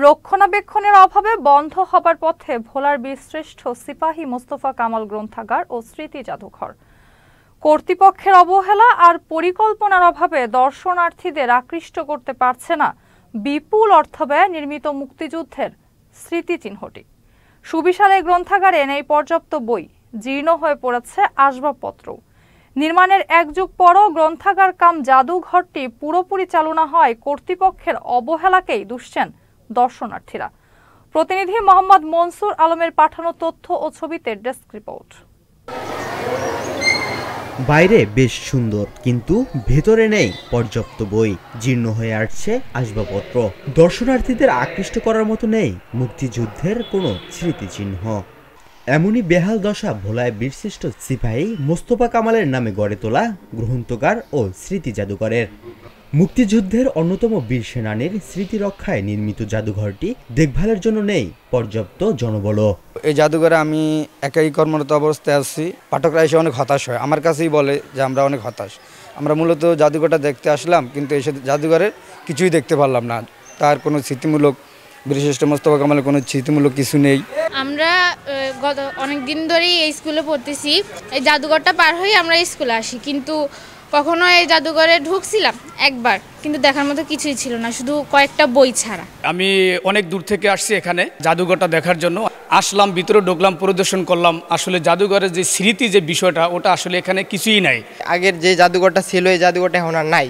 রক্ষণাবেক্ষণের অভাবে বন্ধ হবার পথে ভোলার বীরশ্রেষ্ঠ সিপাহী মোস্তফা কামাল গ্রন্থাগার ও স্মৃতি জাদুঘর। কর্তৃপক্ষের অবহেলা আর পরিকল্পনার অভাবে দর্শনার্থীদের আকৃষ্ট করতে পারছে না বিপুল অর্থব্যয়ে নির্মিত মুক্তিযুদ্ধের স্মৃতিচিহ্নটি। সুবিশাল এই গ্রন্থাগারে নেই পর্যাপ্ত বই, জীর্ণ হয়ে পড়েছে আসবাবপত্র। নির্মাণের এক যুগ পরও গ্রন্থাগার কাম জাদুঘরটি পুরোপুরি চালু না হয় কর্তৃপক্ষের অবহেলাকেই দুষছেন দর্শনার্থীরা। প্রতিনিধি মোহাম্মদ মনসুর আলমের পাঠানো তথ্য ও ছবিতে ডেস্ক রিপোর্ট। বাইরে বেশ সুন্দর, কিন্তু ভেতরে নেই পর্যাপ্ত বই, জীর্ণ হয়ে আসছে আসবাবপত্র। দর্শনার্থীদের আকৃষ্ট করার মতো নেই মুক্তিযুদ্ধের কোনো স্মৃতিচিহ্ন। এমনই বেহাল দশা ভোলায় বীরশ্রেষ্ঠ সিপাহী মোস্তফা কামালের নামে গড়ে তোলা গ্রন্থাগার ও স্মৃতি জাদুঘরের। মুক্তিযুদ্ধের অন্যতম বীর সেনানীর স্মৃতি রক্ষায় নির্মিত জাদুঘরটি দেখভালের জন্য নেই পর্যাপ্ত জনবল। এই জাদুঘরে আমি একাই কর্মরত অবস্থায় আছি। পাঠকরা এসে অনেক হতাশ হয়, আমার কাছেই বলে যে আমরা অনেক হতাশ। আমরা মূলত জাদুঘরটা দেখতে আসলাম, কিন্তু এসে জাদুঘরের কিছুই দেখতে পারলাম না। তার কোনো স্মৃতিমূলক, বীরশ্রেষ্ঠ মোস্তফা কামালের কোনো স্মৃতিমূলক কিছু নেই। আমরা গত অনেক দিন ধরেই এই স্কুলে পড়তেছি। এই জাদুঘরটা পার হয়ে আমরা স্কুলে আসি, কিন্তু কখনো এই জাদুঘরে ঢুকছিলাম একবার, কিন্তু দেখার মতো কিছুই ছিল না, শুধু কয়েকটা বই ছাড়া। আমি অনেক দূর থেকে আসছি এখানে জাদুঘরটা দেখার জন্য। আসলাম, ভিতরে ঢুকলাম, পরিদর্শন করলাম। আসলে জাদুঘরের যে স্মৃতি, যে বিষয়টা, ওটা আসলে এখানে কিছুই নাই। আগের যে জাদুঘরটা ছিল এই জাদুঘরটা এখন আর নাই,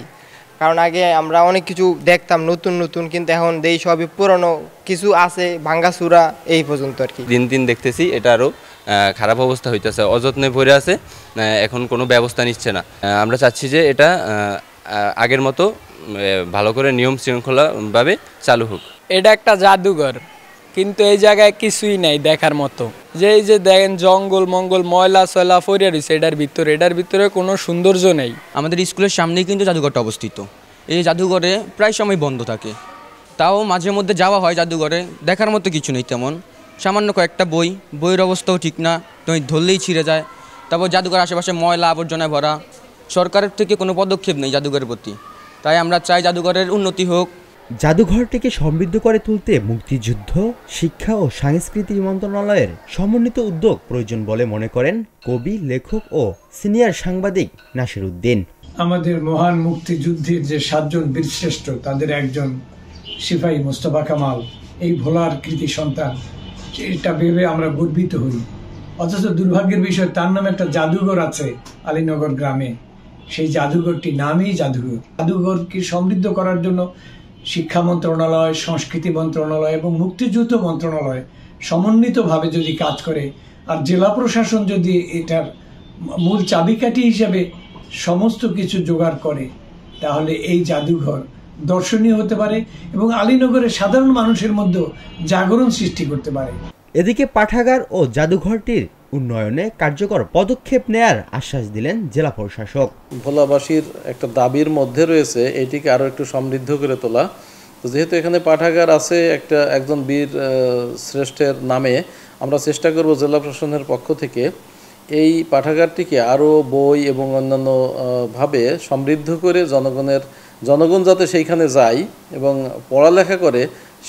কারণ আগে আমরা অনেক কিছু দেখতাম নতুন নতুন, কিন্তু এখন এই সবই পুরনো কিছু আছে, ভাঙ্গাচুরা এই পর্যন্ত আর কি। দিন দিন দেখতেছি এটা আরও খারাপ অবস্থা হইতেছে, অযত্নে ভরে আছে, এখন কোনো ব্যবস্থা নিচ্ছে না। আমরা চাচ্ছি যে এটা আগের মতো ভালো করে নিয়ম শৃঙ্খলাভাবে চালু হোক। এটা একটা জাদুঘর, কিন্তু এই জায়গায় কিছুই নাই দেখার মতো। যে এই যে দেখেন জঙ্গল মঙ্গল ময়লা সয়লা ফরিয়া রয়েছে এটার ভিতরে কোনো সৌন্দর্য নেই। আমাদের স্কুলের সামনেই কিন্তু জাদুঘরটা অবস্থিত। এই জাদুঘরে প্রায় সময় বন্ধ থাকে, তাও মাঝে মধ্যে যাওয়া হয় জাদুঘরে। দেখার মতো কিছু নেই তেমন, সামান্য কয়েকটা বইয়ের অবস্থাও ঠিক না, তুমি ধরলেই ছিঁড়ে যায়। তারপর জাদুঘর আশেপাশে ময়লা আবর্জনায় ভরা। সরকারের থেকে কোনো পদক্ষেপ নেই জাদুঘরের প্রতি, তাই আমরা চাই জাদুঘরের উন্নতি হোক। জাদুঘরটিকে সমৃদ্ধ করে তুলতে মুক্তিযুদ্ধ, শিক্ষা ও সংস্কৃতি মন্ত্রণালয়ের সমন্বিত উদ্যোগ প্রয়োজন বলে মনে করেন কবি, লেখক ও সিনিয়র সাংবাদিক নাসির উদ্দিন। আমাদের মহান মুক্তিযুদ্ধের যে 7 জন বীরশ্রেষ্ঠ, তাদের একজন সিপাহী মোস্তফা কামাল এই ভোলার কৃতি সন্তান, এটা ভেবে আমরা গর্বিত হই। অথচ দুর্ভাগ্যের বিষয়, তার নামে একটা জাদুঘর আছে আলীনগর গ্রামে। সেই জাদুঘরটি নামই জাদুঘর। জাদুঘরকে সমৃদ্ধ করার জন্য শিক্ষা মন্ত্রণালয়, সংস্কৃতি মন্ত্রণালয় এবং মুক্তিযুদ্ধ মন্ত্রণালয় সমন্বিতভাবে যদি কাজ করে, আর জেলা প্রশাসন যদি এটার মূল চাবিকাঠি হিসেবে সমস্ত কিছু জোগাড় করে, তাহলে এই জাদুঘর দর্শনীয় হতে পারে এবং আলীনগরের সাধারণ মানুষের মধ্যে জাগরণ সৃষ্টি করতে পারে। এদিকে পাঠাগার ও জাদুঘরটির উন্নয়নে কার্যকর পদক্ষেপ নেয়ার আশ্বাস দিলেন জেলা প্রশাসক। ভোলাবাসীর একটা দাবির মধ্যে রয়েছে এটিকে আরও একটু সমৃদ্ধ করে তোলা। তো যেহেতু এখানে পাঠাগার আছে একজন বীর শ্রেষ্ঠের নামে, আমরা চেষ্টা করব জেলা প্রশাসনের পক্ষ থেকে এই পাঠাগারটিকে আরও বই এবং অন্যান্য ভাবে সমৃদ্ধ করে জনগণ যাতে সেইখানে যায় এবং পড়ালেখা করে,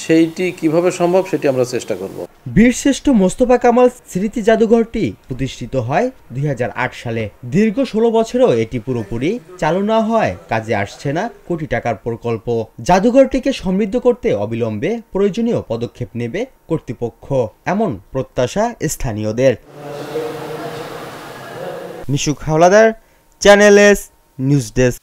সেইটি কিভাবে সম্ভব সেটি আমরা চেষ্টা করব। বীরশ্রেষ্ঠ মোস্তফা কামাল স্মৃতি জাদুঘরটি প্রতিষ্ঠিত হয় 2008 সালে। দীর্ঘ 16 বছরেও এটি পুরোপুরি চালু না হয় কাজে আসছে না কোটি টাকার প্রকল্প। জাদুঘরটিকে সমৃদ্ধ করতে অবিলম্বে প্রয়োজনীয় পদক্ষেপ নেবে কর্তৃপক্ষ, এমন প্রত্যাশা স্থানীয়দের। Mishuk Howlader, channel S news desk.